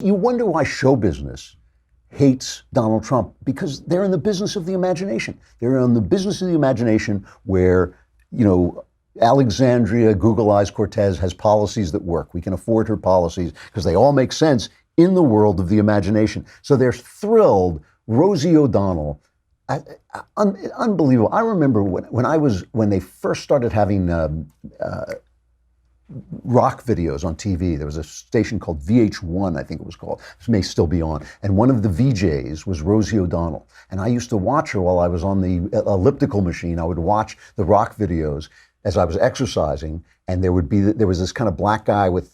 You wonder why show business hates Donald Trump, because they're in the business of the imagination. They're in the business of the imagination where, Alexandria Google Eyes Cortez has policies that work. We can afford her policies because they all make sense in the world of the imagination. So they're thrilled. Rosie O'Donnell, unbelievable. I remember when they first started having rock videos on TV. There was a station called VH1, I think it was called. This may still be on. And one of the VJs was Rosie O'Donnell. And I used to watch her while I was on the elliptical machine. I would watch the rock videos as I was exercising, and there was this kind of black guy with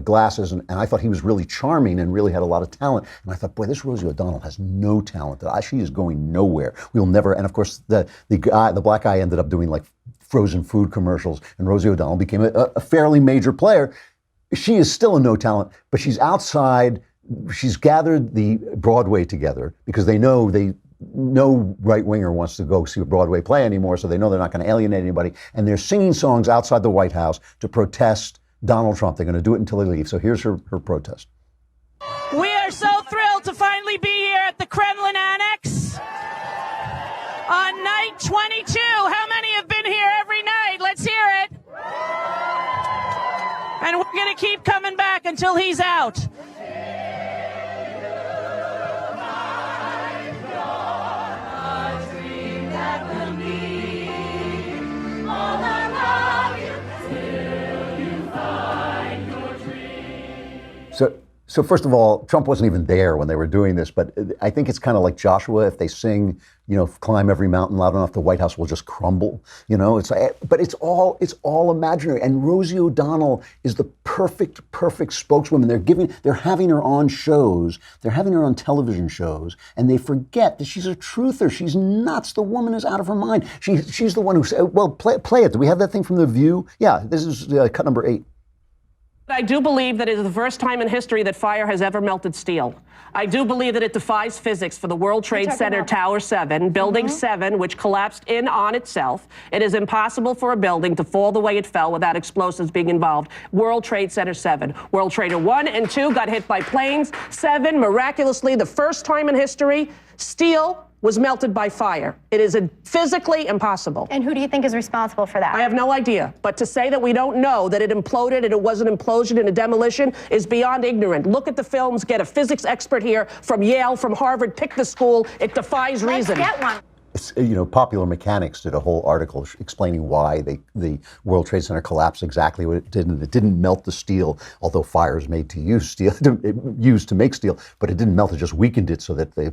glasses, and I thought he was really charming and really had a lot of talent. And I thought, boy, this Rosie O'Donnell has no talent. She is going nowhere. We'll never. And of course, the black guy ended up doing like frozen food commercials, and Rosie O'Donnell became a fairly major player. She is still a no talent, but she's outside. She's gathered the Broadway together because no right-winger wants to go see a Broadway play anymore, so they know they're not going to alienate anybody. And they're singing songs outside the White House to protest Donald Trump. They're going to do it until they leave. So here's her protest. We are so thrilled to finally be here at the Kremlin Annex on night 22. How many have been here every night? Let's hear it. And we're going to keep coming back until he's out. So first of all, Trump wasn't even there when they were doing this, but I think it's kind of like Joshua. If they sing, climb every mountain loud enough, the White House will just crumble. But it's all imaginary. And Rosie O'Donnell is the perfect spokeswoman. They're having her on shows. They're having her on television shows, and they forget that she's a truther. She's nuts. The woman is out of her mind. She's the one who said, well, play it. Do we have that thing from The View? Yeah, this is cut number 8. I do believe that it is the first time in history that fire has ever melted steel. I do believe that it defies physics for the World Trade Center Tower 7, Building 7, which collapsed in on itself. It is impossible for a building to fall the way it fell without explosives being involved. World Trade Center 7. World Trader 1 and 2 got hit by planes. 7, miraculously, the first time in history, steel was melted by fire. It is physically impossible. And who do you think is responsible for that? I have no idea. But to say that we don't know that it imploded and it was an implosion and a demolition is beyond ignorant. Look at the films, get a physics expert here from Yale, from Harvard, pick the school. It defies reason. Let's get one. Popular Mechanics did a whole article explaining why the World Trade Center collapsed, exactly what it did, and it didn't melt the steel, although fire is made to use steel, used to make steel, but it didn't melt, it just weakened it so that the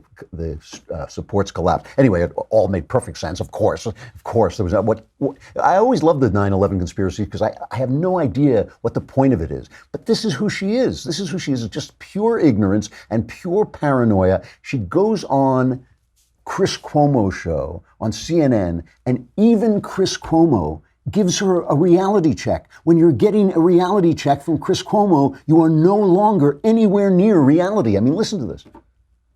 supports collapsed. Anyway, it all made perfect sense, of course. There was I always loved the 9/11 conspiracy because I have no idea what the point of it is. But this is who she is. This is who she is. It's just pure ignorance and pure paranoia. She goes on Chris Cuomo show on CNN, and even Chris Cuomo gives her a reality check. When you're getting a reality check from Chris Cuomo, you are no longer anywhere near reality. I mean, listen to this.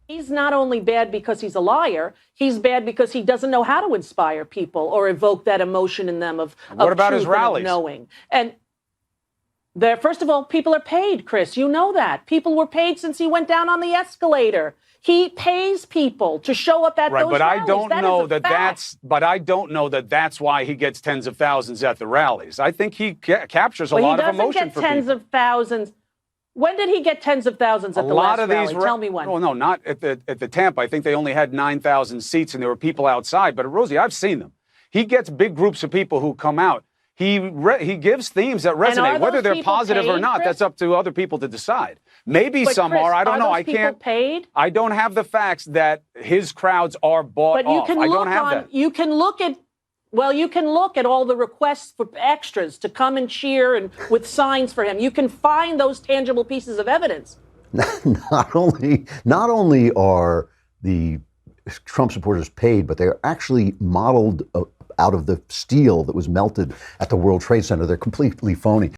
He's not only bad because he's a liar, he's bad because he doesn't know how to inspire people or evoke that emotion in them of what about his truth and rallies? of knowing. And first of all, people are paid, Chris. You know that. People were paid since he went down on the escalator. He pays people to show up at those rallies. I don't know that that's why he gets tens of thousands at the rallies. I think he captures a lot of emotion for people. He doesn't get tens of thousands. When did he get tens of thousands at the last rally? Tell me when. Oh, no, not at the Tampa. I think they only had 9,000 seats and there were people outside. But Rosie, I've seen them. He gets big groups of people who come out. He gives themes that resonate, whether they're positive or not. Chris? That's up to other people to decide. Maybe some Chris, are. I don't know. I can't. Paid? I don't have the facts that his crowds are bought off. I don't have that. You can look at all the requests for extras to come and cheer and with signs for him. You can find those tangible pieces of evidence. Not only are the Trump supporters paid, but they're actually modeled out of the steel that was melted at the World Trade Center. They're completely phony.